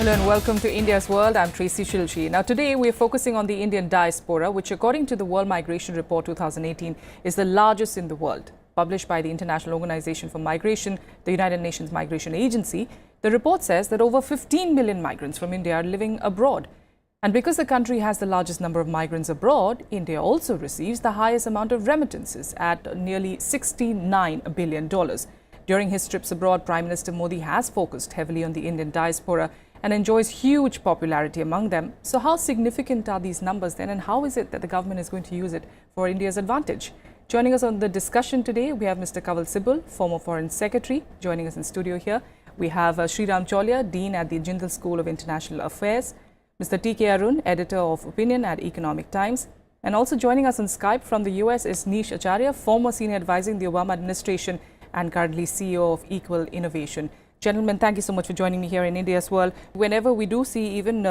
afternoon. Welcome to India's World. I'm Tracy Shilji. Now today we're focusing on the Indian diaspora, which according to the World Migration Report 2018 is the largest in the world. Published by the International Organization for Migration, the United Nations Migration Agency, the report says that over 15 million migrants from India are living abroad. And because the country has the largest number of migrants abroad, India also receives the highest amount of remittances at nearly $69 billion. During his trips abroad, Prime Minister Modi has focused heavily on the Indian diaspora and enjoys huge popularity among them. So how significant are these numbers then, and how is it that the government is going to use it for India's advantage? Joining us on the discussion today, we have Mr. Kanwal Sibal, former Foreign Secretary, joining us in studio here. We have Sreeram Chaulia, Dean at the Jindal School of International Affairs, Mr. T.K. Arun, Editor of Opinion at Economic Times, and also joining us on Skype from the US is Nish Acharya, former Senior Advisor in the Obama administration and currently CEO of Equal Innovation. Gentlemen, thank you so much for joining me here in India's World. Whenever we do see even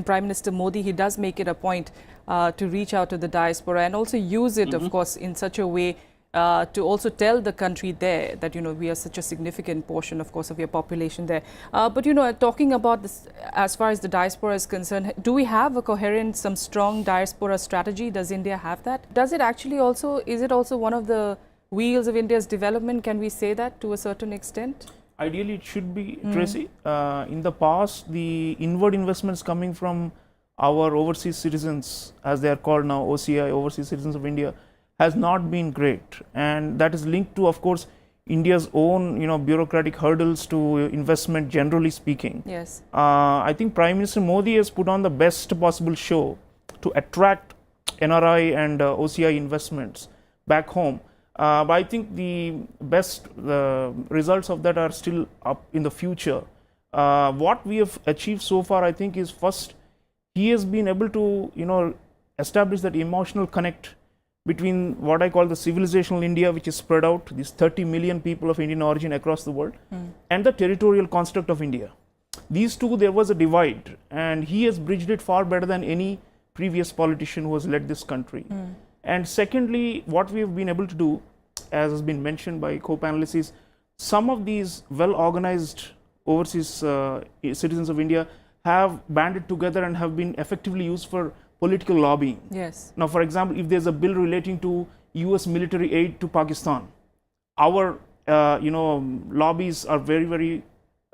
Prime Minister Modi, he does make it a point to reach out to the diaspora and also use it, of course, in such a way to also tell the country there that, you know, we are such a significant portion, of course, of your population there. But, you know, talking about this, as far as the diaspora is concerned, do we have a coherent, some strong diaspora strategy? Does India have that? Does it actually also, is it also one of the wheels of India's development? Can we say that to a certain extent? Ideally, it should be, Tracy. In the past, the inward investments coming from our overseas citizens, as they are called now, OCI, Overseas Citizens of India, has not been great. And that is linked to, of course, India's own, bureaucratic hurdles to investment, generally speaking. Yes. I think Prime Minister Modi has put on the best possible show to attract NRI and OCI investments back home. But I think the best results of that are still up in the future. What we have achieved so far, I think, is first, he has been able to, establish that emotional connect between what I call the civilizational India, which is spread out, these 30 million people of Indian origin across the world, and the territorial construct of India. These two, there was a divide, and he has bridged it far better than any previous politician who has led this country. And secondly, what we have been able to do, as has been mentioned by co-panelists, is some of these well-organized overseas citizens of India have banded together and have been effectively used for political lobbying. Yes. Now, for example, if there's a bill relating to US military aid to Pakistan, our lobbies are very, very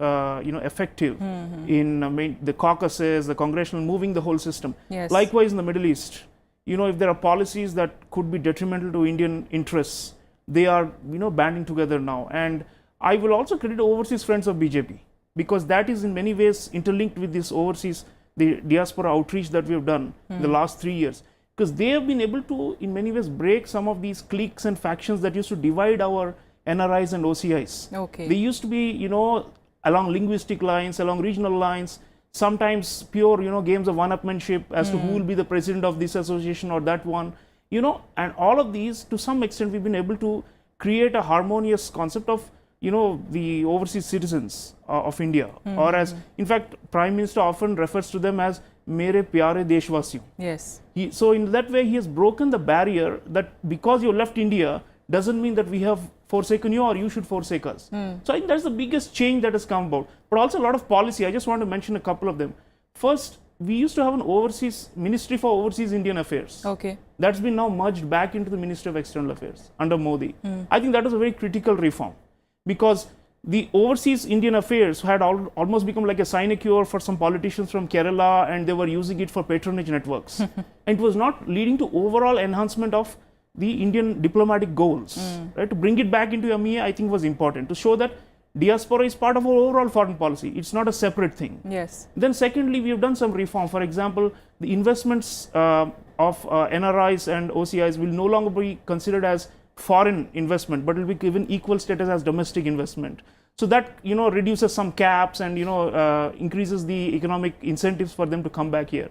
effective in the caucuses, the congressional, moving the whole system. Yes. Likewise, in the Middle East, if there are policies that could be detrimental to Indian interests, they are, banding together now. And I will also credit overseas Friends of BJP, because that is in many ways interlinked with this overseas, the diaspora outreach that we have done in the last 3 years. Because they have been able to, in many ways, break some of these cliques and factions that used to divide our NRIs and OCIs. Okay. They used to be, along linguistic lines, along regional lines, sometimes pure, games of one-upmanship as to who will be the president of this association or that one, and all of these, to some extent, we've been able to create a harmonious concept of, the overseas citizens of India, or as, in fact, Prime Minister often refers to them as Mere Pyare Deshwasiyon. Yes. So in that way, he has broken the barrier that because you left India doesn't mean that we have forsaken you or you should forsake us. So I think that's the biggest change that has come about. But also a lot of policy. I just want to mention a couple of them. First, we used to have an overseas Ministry for Overseas Indian Affairs. Okay. That's been now merged back into the Ministry of External Affairs under Modi. I think that was a very critical reform, because the overseas Indian affairs had almost become like a sinecure for some politicians from Kerala, and they were using it for patronage networks. And it was not leading to overall enhancement of the Indian diplomatic goals. Right? To bring it back into MEA, I think was important, to show that diaspora is part of our overall foreign policy. It's not a separate thing. Yes. Then secondly, we have done some reform. For example, the investments of NRIs and OCIs will no longer be considered as foreign investment, but will be given equal status as domestic investment. So that, reduces some caps and, increases the economic incentives for them to come back here.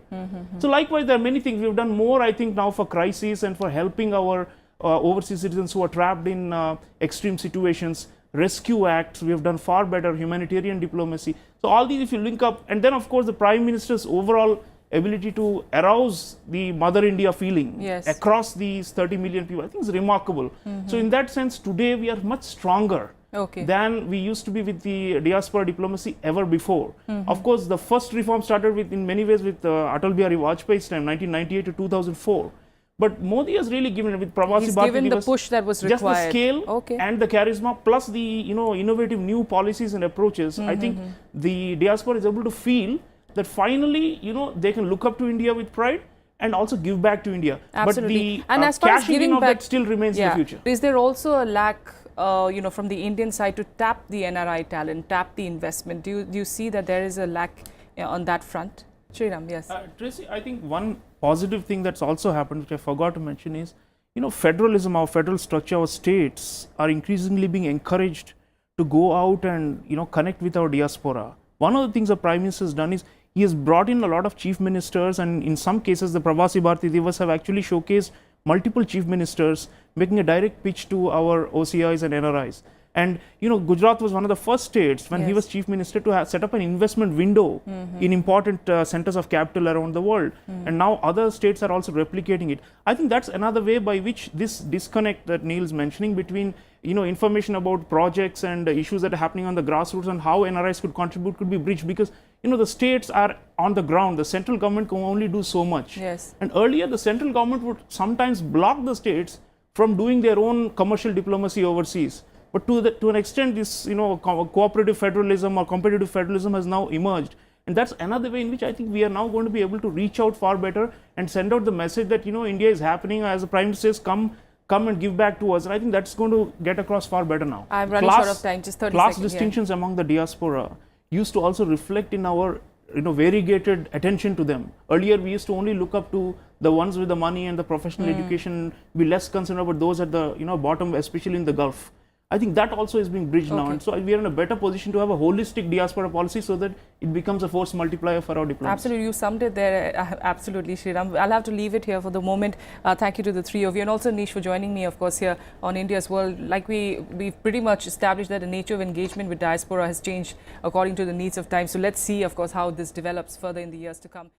So likewise, there are many things. We've done more, I think, now for crises and for helping our overseas citizens who are trapped in extreme situations. Rescue acts, we have done far better, humanitarian diplomacy. So all these, if you link up, and then of course the Prime Minister's overall ability to arouse the Mother India feeling across these 30 million people, I think is remarkable. So in that sense, today we are much stronger than we used to be with the diaspora diplomacy ever before. Of course, the first reform started with, in many ways, with Atal Bihari Vajpayee's time, 1998 to 2004. But Modi has really given it with Pravasi Bharatiya Divas. Given the push that was required. Just the scale and the charisma, plus the innovative new policies and approaches. I think the diaspora is able to feel that finally they can look up to India with pride and also give back to India. Absolutely. But the cashing in of that still remains in the future. Is there also a lack, from the Indian side to tap the NRI talent, tap the investment? Do you see that there is a lack on that front? Sreeram, yes. Tracy, I think one positive thing that's also happened, which I forgot to mention, is federalism, our federal structure, our states are increasingly being encouraged to go out and connect with our diaspora. One of the things the Prime Minister has done is he has brought in a lot of chief ministers, and in some cases the Pravasi Bharatiya Divas have actually showcased multiple chief ministers making a direct pitch to our OCIs and NRIs. And Gujarat was one of the first states when he was chief minister to set up an investment window in important centers of capital around the world. And now other states are also replicating it. I think that's another way by which this disconnect that Neil's mentioning between information about projects and issues that are happening on the grassroots and how NRIs could contribute could be bridged, because the states are on the ground. The central government can only do so much. And earlier the central government would sometimes block the states from doing their own commercial diplomacy overseas. But to an extent, this cooperative federalism or competitive federalism has now emerged, and that's another way in which I think we are now going to be able to reach out far better and send out the message that India is happening, as the Prime Minister says, come and give back to us. And I think that's going to get across far better now. I'm running short of time. Just 30 class seconds. Distinctions among the diaspora used to also reflect in our variegated attention to them. Earlier, we used to only look up to the ones with the money and the professional education, be less concerned about those at the bottom, especially in the Gulf. I think that also is being bridged now, and so we are in a better position to have a holistic diaspora policy so that it becomes a force multiplier for our diplomacy. Absolutely, you summed it there. Absolutely, Sreeram. I'll have to leave it here for the moment. Thank you to the three of you, and also Nish for joining me, of course, here on India's World. Like we've pretty much established that the nature of engagement with diaspora has changed according to the needs of time. So let's see, of course, how this develops further in the years to come.